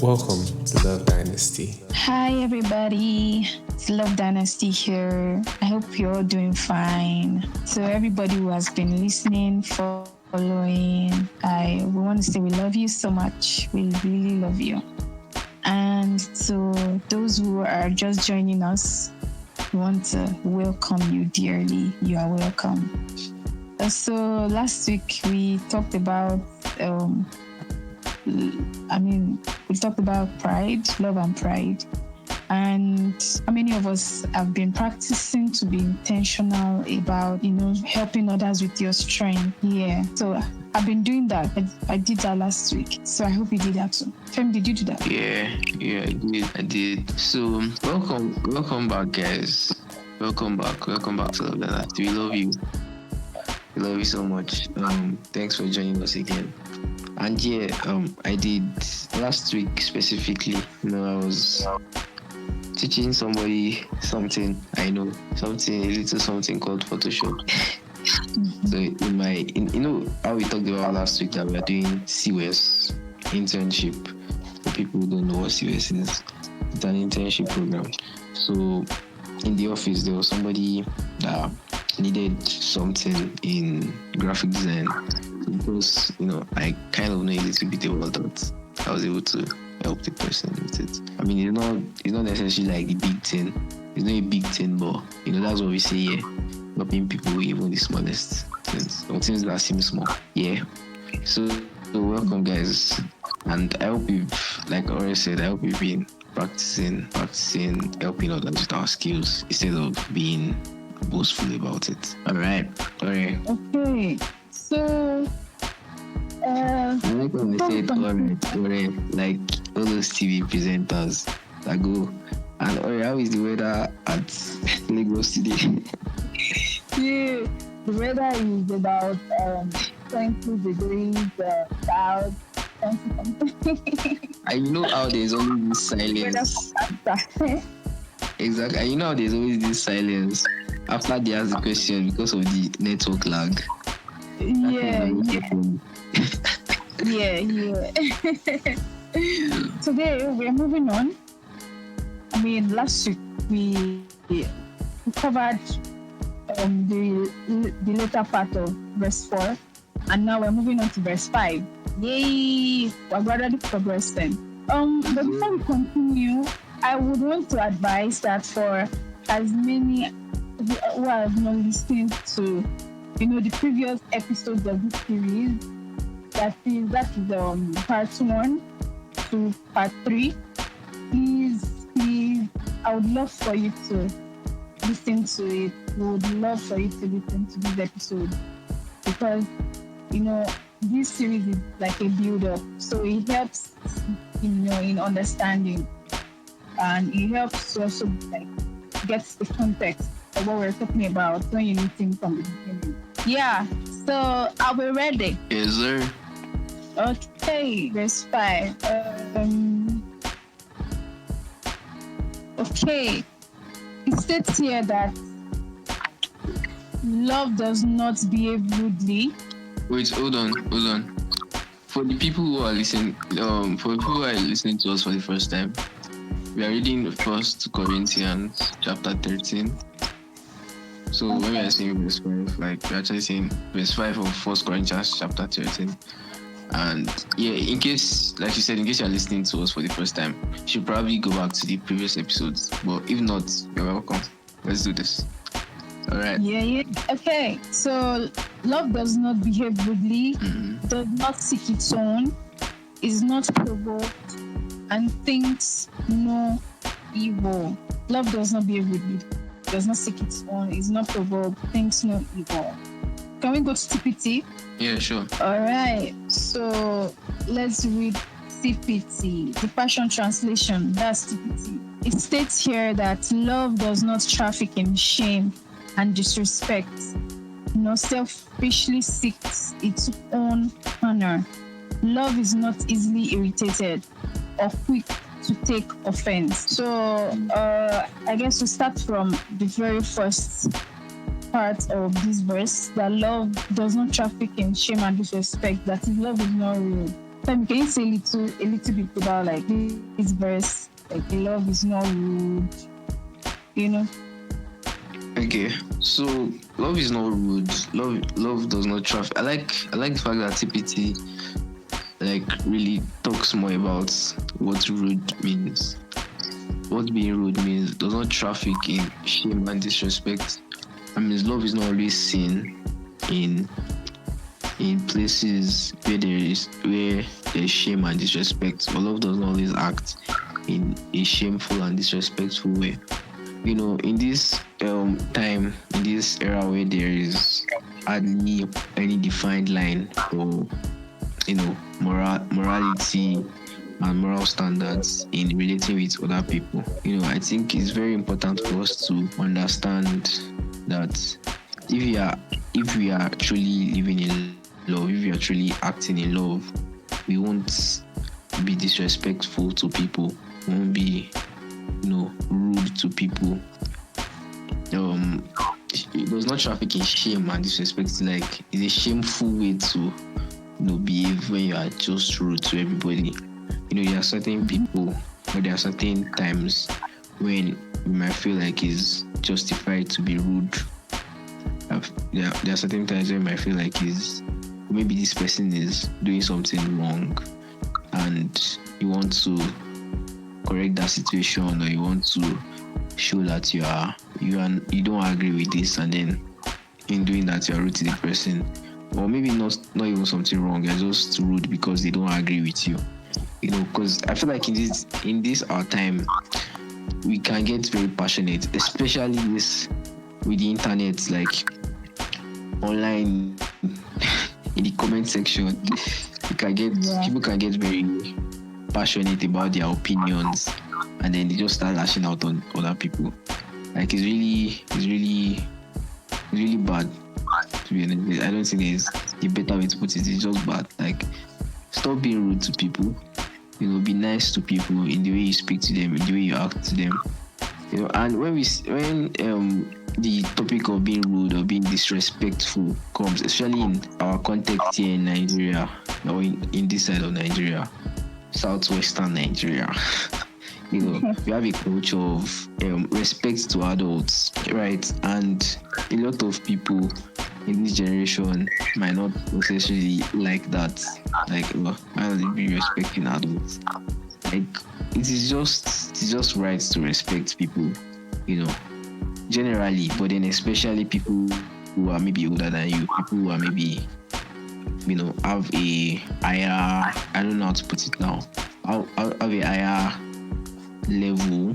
Welcome to Love Dynasty. Hi, everybody. It's Love Dynasty here. I hope you're all doing fine. So, everybody who has been listening, following, we want to say we love you so much. We really love you. And so, those who are just joining us, we want to welcome you dearly. You are welcome. So, last week we talked about we talked about pride, love and pride. And how many of us have been practicing to be intentional about, helping others with your strength? Yeah. So I've been doing that. I did that last week. So I hope you did that too. Fem, did you do that? Yeah, I did. So welcome back, guys. Welcome back to Love Dynasty. We love you. We love you so much. Thanks for joining us again. And I did last week specifically. I was teaching somebody something I know, a little something called Photoshop. So how we talked about last week that we are doing CWS internship. For people who don't know what CWS is, it's an internship program. So in the office there was somebody that needed something in graphic design. Because I kind of know a little bit about that. I was able to help the person with it. I mean, it's not necessarily like the big thing. It's not a big thing, but that's what we say here. Helping people even the smallest things, or things that seem small. Yeah. So welcome, guys. And I hope like I already said, I hope you've been practicing helping others with our skills instead of being boastful about it. All right. Okay. So, I'm not going to say it alright, like all those TV presenters that go, and alright, how is the weather at Lagos today? Yeah, the weather is about 20 degrees south, something. And you know how there's always this silence. Exactly, and you know how there's always this silence after they ask the question because of the network lag. Yeah. Today we're moving on. I mean, last week we covered the later part of verse 4, and now we're moving on to verse 5. Yay! We're gradually progressing. But before we continue, I would want to advise that for as many who have not listened to the previous episodes of this series, that is part 1 to part 3, please, I would love for you to listen to it. We would love for you to listen to this episode, because this series is like a build-up, so it helps in understanding, and it helps to also get the context of what we're talking about when you listen from the beginning. Yeah, so are we ready? Yes, sir. Okay, verse 5. Okay, it states here that love does not behave rudely. Wait, hold on. For the people who are listening, to us for the first time, we are reading 1 Corinthians chapter 13. So when we are saying verse 5, we're actually saying verse 5 of 1 Corinthians chapter 13. And in case, like you said, in case you're listening to us for the first time, you should probably go back to the previous episodes. But if not, you're welcome. Let's do this. All right. Yeah. Okay. So love does not behave rudely, does not seek its own, is not provoked, and thinks no evil. Love does not behave rudely, does not seek its own, is not provoked, thinks no evil. Can we go to TPT? Yeah, sure. All right. So let's read TPT, the Passion Translation. That's TPT. It states here that love does not traffic in shame and disrespect, selfishly seeks its own honor. Love is not easily irritated or quick to take offense. So I guess we start from the very first part of this verse, that love does not traffic in shame and disrespect, that is, love is not rude. Femi, can you say a little bit about like this verse? Like love is not rude, you know? Okay, so love is not rude. Love does not traffic. I like the fact that TPT like really talks more about what rude means. What being rude means does not traffic in shame and disrespect. I mean, love is not always seen in places where there's shame and disrespect. But love does not always act in a shameful and disrespectful way. You know, in this time, in this era where there is hardly any defined line for, you know, morality and moral standards in relating with other people. You know, I think it's very important for us to understand that if we are truly living in love, if we are truly acting in love, we won't be disrespectful to people, we won't be, you know, rude to people. It does not traffic in shame and disrespect. It's a shameful way to, you know, behave when you are just rude to everybody. You know, there are certain people, but there are certain times when you might feel like it's justified to be rude. There are certain times when you might feel like maybe this person is doing something wrong, and you want to correct that situation, or you want to show that you don't agree with this, and then in doing that you are rude to the person, or maybe not even something wrong, you're just rude because they don't agree with you. You know, because I feel like in this our time, we can get very passionate, especially this with the internet, like online in the comment section. People can get very passionate about their opinions, and then they just start lashing out on other people. Like it's really bad, to be honest. I don't think there's a better way to put it. It's just bad. Like, stop being rude to people. You know, be nice to people in the way you speak to them, in the way you act to them. You know, and when the topic of being rude or being disrespectful comes, especially in our context here in Nigeria, or in this side of Nigeria, southwestern Nigeria, you know, we have a culture of respect to adults, right? And a lot of people in this generation might not necessarily like that. Like, why don't they be respecting adults? Like, it is just right to respect people, you know, generally, but then especially people who are maybe older than you, people who are maybe, you know, have a higher, I don't know how to put it now, have a higher level.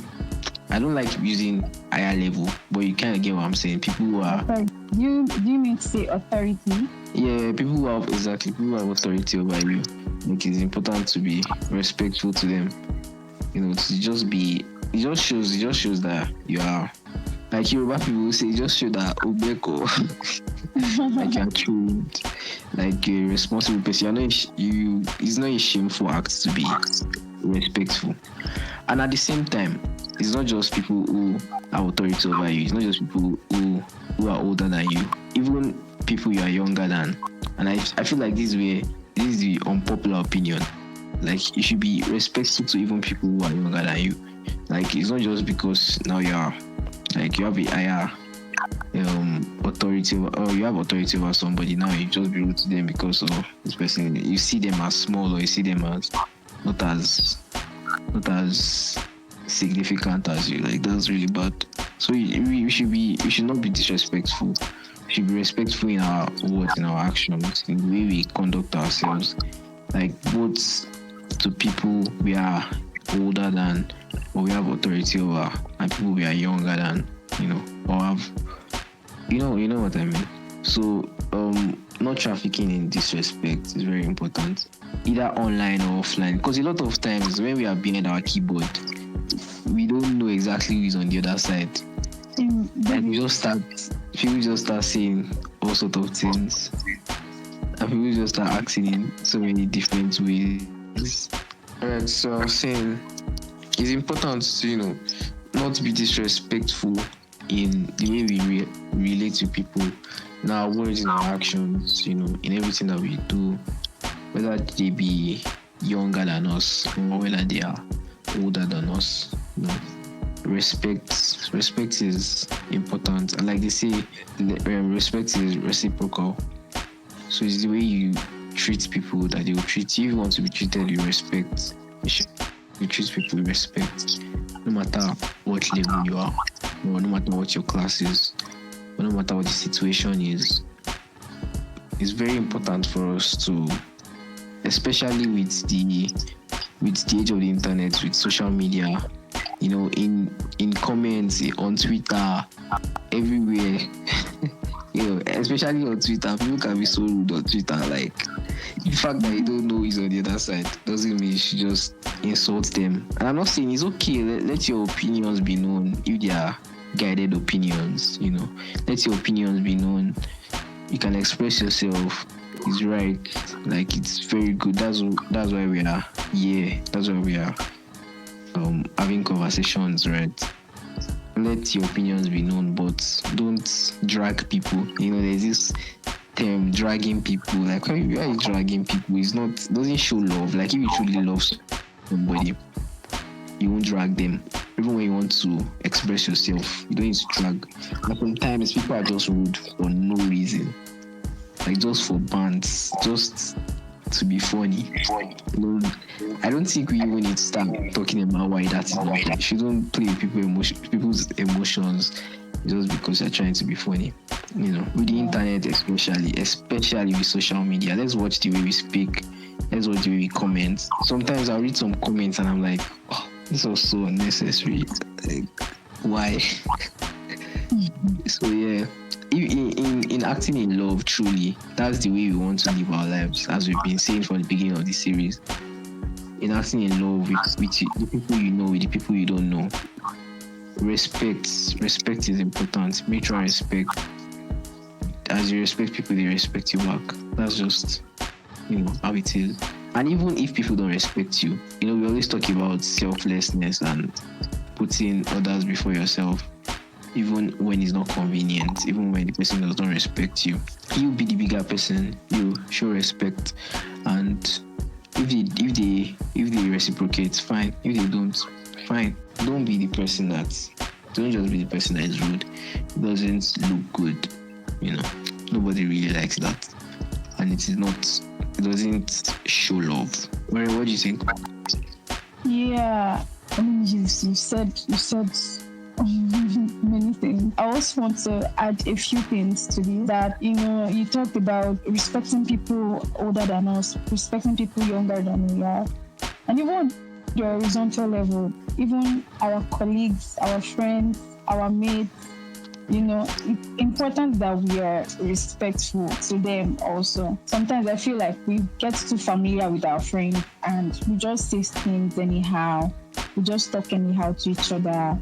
I don't like using higher level, but you kind of get what I'm saying. People who are... Do you mean to say authority? Yeah, people who have authority over you. Like, it's important to be respectful to them. You know, to just be... It just shows that you are... Like Yoruba people will say, it just shows that Obeko. Like, you're trained. Like, you're a responsible person. It's not a shameful act to be respectful. And at the same time, it's not just people who have authority over you. It's not just people who are older than you. Even people you are younger than. And I feel like this is the unpopular opinion. Like, you should be respectful to even people who are younger than you. Like, it's not just because now you have a higher authority, or you have authority over somebody. Now you just be rude to them because of this person. You see them as small, or you see them as not as significant as you. Like, that's really bad. So we should not be disrespectful. We should be respectful in our words, in our actions, in the way we conduct ourselves. Like, both to people we are older than, or we have authority over, and people we are younger than, you know, or have, you know what I mean. So not trafficking in disrespect is very important, either online or offline, because a lot of times when we are behind our keyboard, we don't know exactly who is on the other side. Like, people just start saying all sorts of things, and people just start acting in so many different ways. Alright, so I'm saying it's important to, you know, not be disrespectful in the way we relate to people, in our words, in our actions, you know, in everything that we do. whether they be younger than us or whether they are older than us. Respect is important, and like they say, respect is reciprocal. So it's the way you treat people that they will treat you. If you want to be treated with respect, you treat people with respect, no matter what level you are, or no matter what your class is, or no matter what the situation is. It's very important for us to, especially with the age of the internet, with social media, in comments on Twitter, everywhere. Especially on Twitter, people can be so rude on Twitter. Like, the fact that you don't know who's on the other side doesn't mean you should just insult them. And I'm not saying it's okay. Let your opinions be known if they are guided opinions. Let your opinions be known. You can express yourself. It's right. Like, it's very good. That's why we are here. That's why we are having conversations, right? Let your opinions be known, but don't drag people. There's this term, dragging people. Like, when you are dragging people, doesn't show love. Like, if you truly love somebody, you won't drag them. Even when you want to express yourself, you don't need to drag. And sometimes people are just rude for no reason. Like, just for bands, just to be funny. I don't think we even need to start talking about why that is not. You shouldn't play with people's emotions just because you're trying to be funny. With the internet especially with social media, let's watch the way we speak. Let's watch the way we comment. Sometimes I read some comments and I'm like, oh, this was so unnecessary. Like, why? So yeah, in acting in love, truly, that's the way we want to live our lives, as we've been saying from the beginning of the series. In acting in love with the people you know, with the people you don't know. Respect is important. Mutual respect. As you respect people, they respect you back. That's just, how it is. And even if people don't respect you, we always talk about selflessness and putting others before yourself. Even when it's not convenient, even when the person does not respect you, you be the bigger person. You show respect, and if they reciprocate, fine. If they don't, fine. Don't be the person don't just be the person that is rude. It doesn't look good. Nobody really likes that, and it doesn't show love. Mary, what do you think? Yeah, I mean, you said many things. I also want to add a few things to this. That you talked about respecting people older than us, respecting people younger than we are, and even the horizontal level, even our colleagues, our friends, our mates. It's important that we are respectful to them also. Sometimes I feel like we get too familiar with our friends and we just say things anyhow. We just talk anyhow to each other.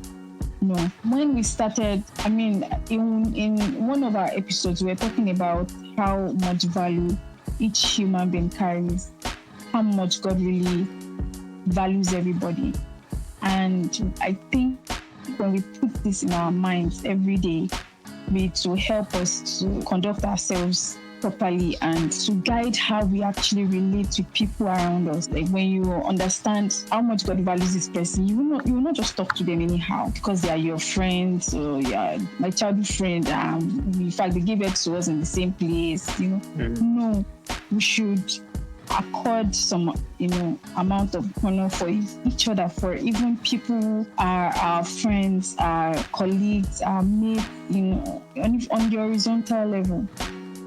When we started, I mean, in one of our episodes, we were talking about how much value each human being carries, how much God really values everybody. And I think when we put this in our minds every day, it will help us to conduct ourselves properly and to guide how we actually relate to people around us. Like, when you understand how much God values this person, you will not just talk to them anyhow because they are your friends or my childhood friend. In fact, they gave birth to us in the same place. No, we should accord some amount of honor for each other, for even people who are our friends, our colleagues, our mates, on the horizontal level.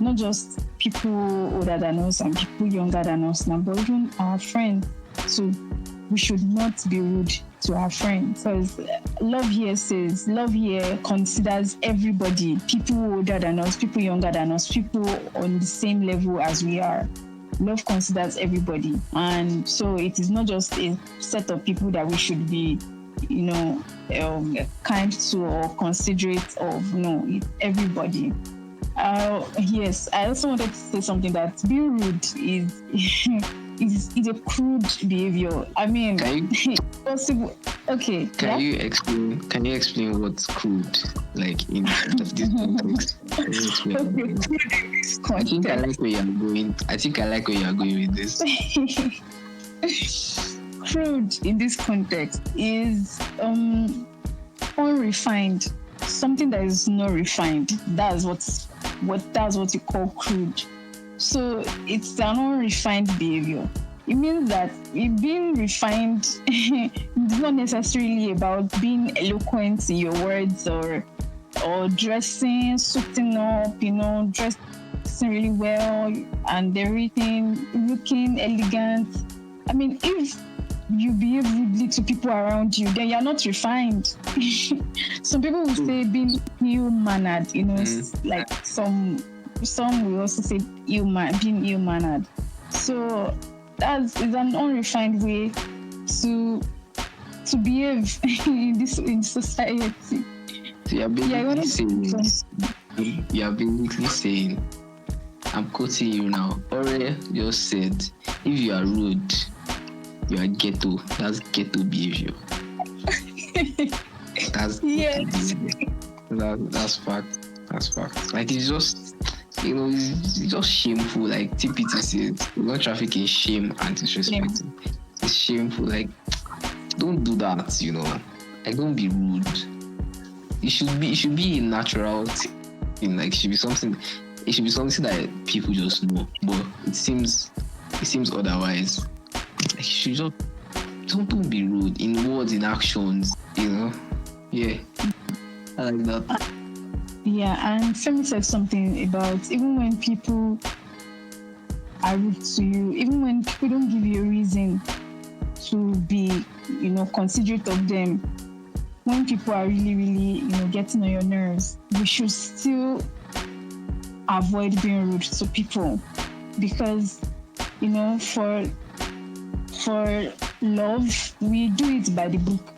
Not just people older than us and people younger than us now, but even our friends. So we should not be rude to our friends, because love here considers everybody, people older than us, people younger than us, people on the same level as we are. Love considers everybody, and so it is not just a set of people that we should be kind to or considerate of. No, it's everybody. Yes, I also wanted to say something, that being rude is a crude behavior. I mean, possible. Okay. Can you explain? Can you explain what's crude? Like in this context. Can you explain? Okay. This I think I context. like where you are going. I think I like where you are going with this. Crude in this context is unrefined. Something that is not refined. That's what you call crude. So it's an unrefined behavior. It means that being refined is not necessarily about being eloquent in your words or dressing, suiting up, dressing really well and everything, looking elegant. I mean, if you behave rudely to people around you, then you're not refined. Some people will say being ill-mannered, like some will also say being ill-mannered. So is an unrefined way to behave in society. So you're basically saying, I'm quoting you now. Ore just said, if you are rude, you are ghetto. That's ghetto behavior. That's yes. That's fact. That's fact. Like it's just, it's just shameful. Like TPT says, not trafficking, shame and disrespecting. It's shameful. Like, don't do that. Like, don't be rude. It should be a natural thing. Like, it should be something that people just know. But it seems otherwise. Like, you should just don't be rude in words, in actions. Yeah, I like that. Yeah, and Femi said something about even when people are rude to you, even when people don't give you a reason to be, considerate of them, when people are really, really, getting on your nerves, we should still avoid being rude to people because, for love, we do it by the book,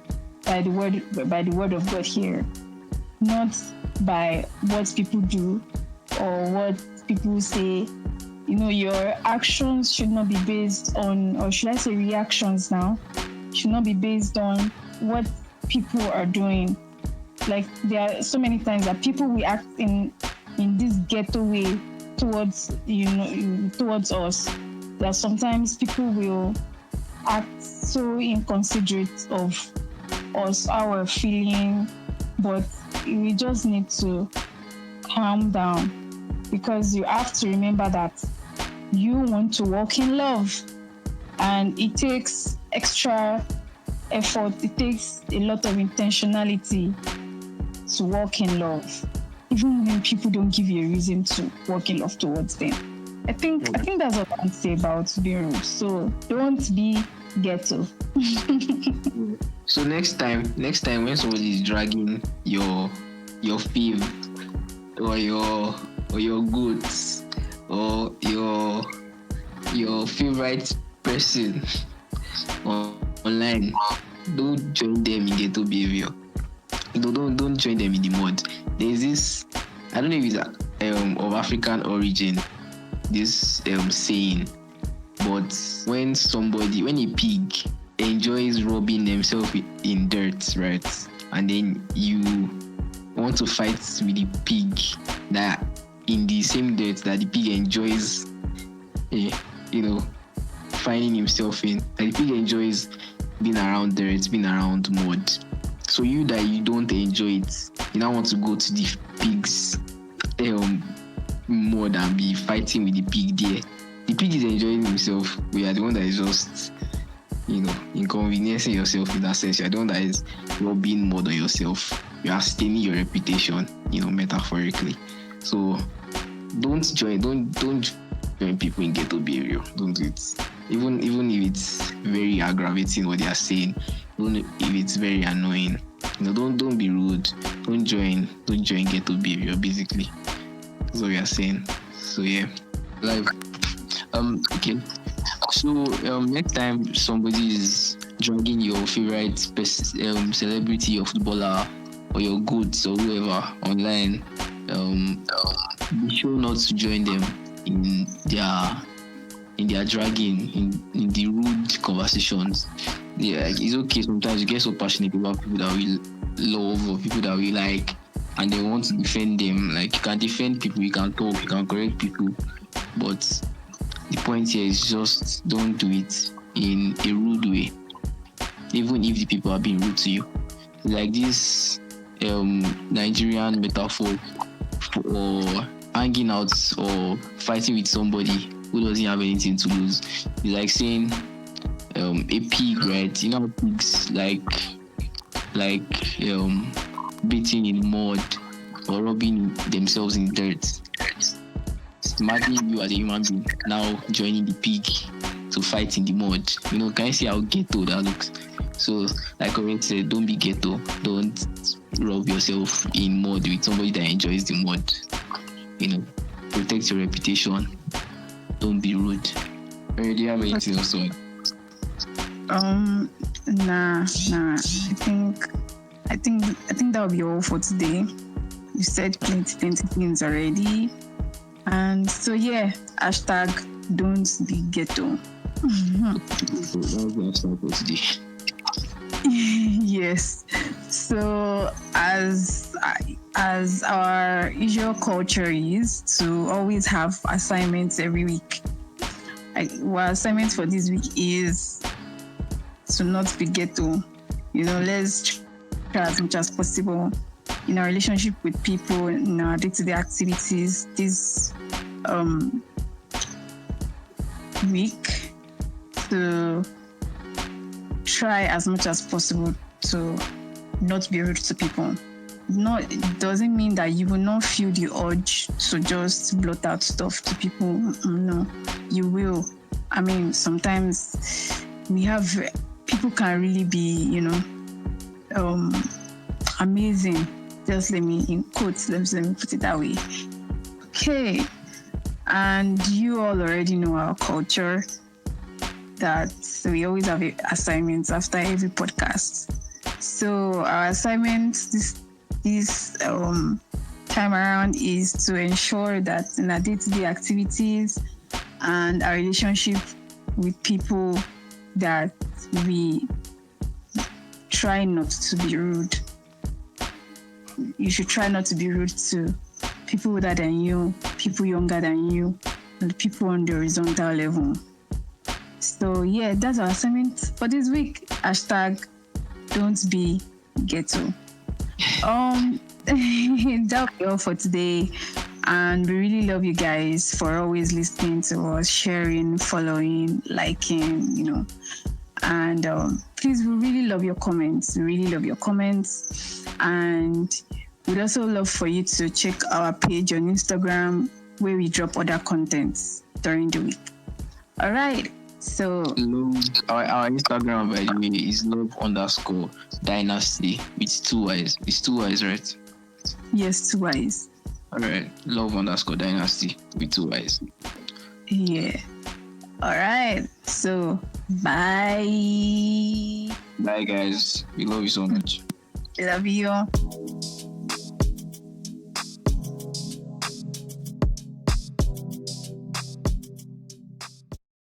by the word of God here, not by what people do or what people say. Your actions should not be based on, or should I say reactions now, should not be based on what people are doing. Like, there are so many times that people react in this ghetto way towards towards us. That sometimes people will act so inconsiderate of us, our feeling, but we just need to calm down because you have to remember that you want to walk in love and it takes extra effort. It takes a lot of intentionality to walk in love, even when people don't give you a reason to walk in love towards them. I think that's what I can say about being rude. So don't be ghetto. So next time when somebody is dragging your fave or your goods or your favorite person online, don't join them in ghetto behavior. Don't join them in the mud. There's this, I don't know if it's of African origin, this saying, but when a pig enjoys rubbing themselves in dirt, right, and then you want to fight with the pig that in the same dirt that the pig enjoys, finding himself in, like the pig enjoys being around dirt, being around mud. So you that you don't enjoy it, you now want to go to the pig's mud and be fighting with the pig there. The pig is enjoying himself, but you are the one that is just, inconveniencing yourself in that sense. You are the one that is rubbing mud on yourself. You are staining your reputation, metaphorically. So don't join people in ghetto behavior. Don't do it. Even if it's very aggravating what they are saying, even if it's very annoying, don't be rude. Don't join ghetto behavior. Basically, that's what we are saying. So yeah, okay. So next time somebody is dragging your favorite celebrity or footballer or your goods or whoever online, be sure not to join them in in their dragging, in the rude conversations. Yeah, like, it's okay sometimes you get so passionate about people that we love or people that we like, and they want to defend them. Like, you can defend people, you can talk, you can correct people, but the point here is just don't do it in a rude way, even if the people are being rude to you. Like this Nigerian metaphor for hanging out or fighting with somebody who doesn't have anything to lose. It's like saying a pig, right? You know how pigs like beating in mud or rubbing themselves in dirt. Imagine you as a human being now joining the pig to fight in the mud. You know, can you see how ghetto that looks? So, like I already said, don't be ghetto. Don't rub yourself in mud with somebody that enjoys the mud. You know, protect your reputation. Don't be rude. Do you have anything else? Nah. I think that'll be all for today. You said plenty things already. And so yeah, hashtag don't be ghetto. That's the hashtag for today. Yes. So as our usual culture is to always have assignments every week. Our assignment for this week is to not be ghetto. You know, let's try as much as possible in our relationship with people, in our day-to-day activities this week, to try as much as possible to not be rude to people. No, it doesn't mean that you will not feel the urge to just blurt out stuff to people. No, you will. I mean, sometimes people can really be, you know, amazing. Just let me in quotes, let me put it that way. Okay. And you all already know our culture, that we always have assignments after every podcast. So our assignment this time around is to ensure that in our day-to-day activities and our relationship with people that we try not to be rude. You should try not to be rude to people older than you, people younger than you, and people on the horizontal level. So yeah, that's our assignment for this week. Hashtag don't be ghetto. That'll be all for today. And we really love you guys for always listening to us, sharing, following, liking, you know. And please, we really love your comments. And we'd also love for you to check our page on Instagram where we drop other contents during the week. All right. So our Instagram, by the way, is love_dynasty with 2 Y's. It's 2 Y's, right? Yes, 2 Y's. All right, love_dynasty with 2 Y's. Yeah. All right. So bye. Bye, guys. We love you so much. Love you.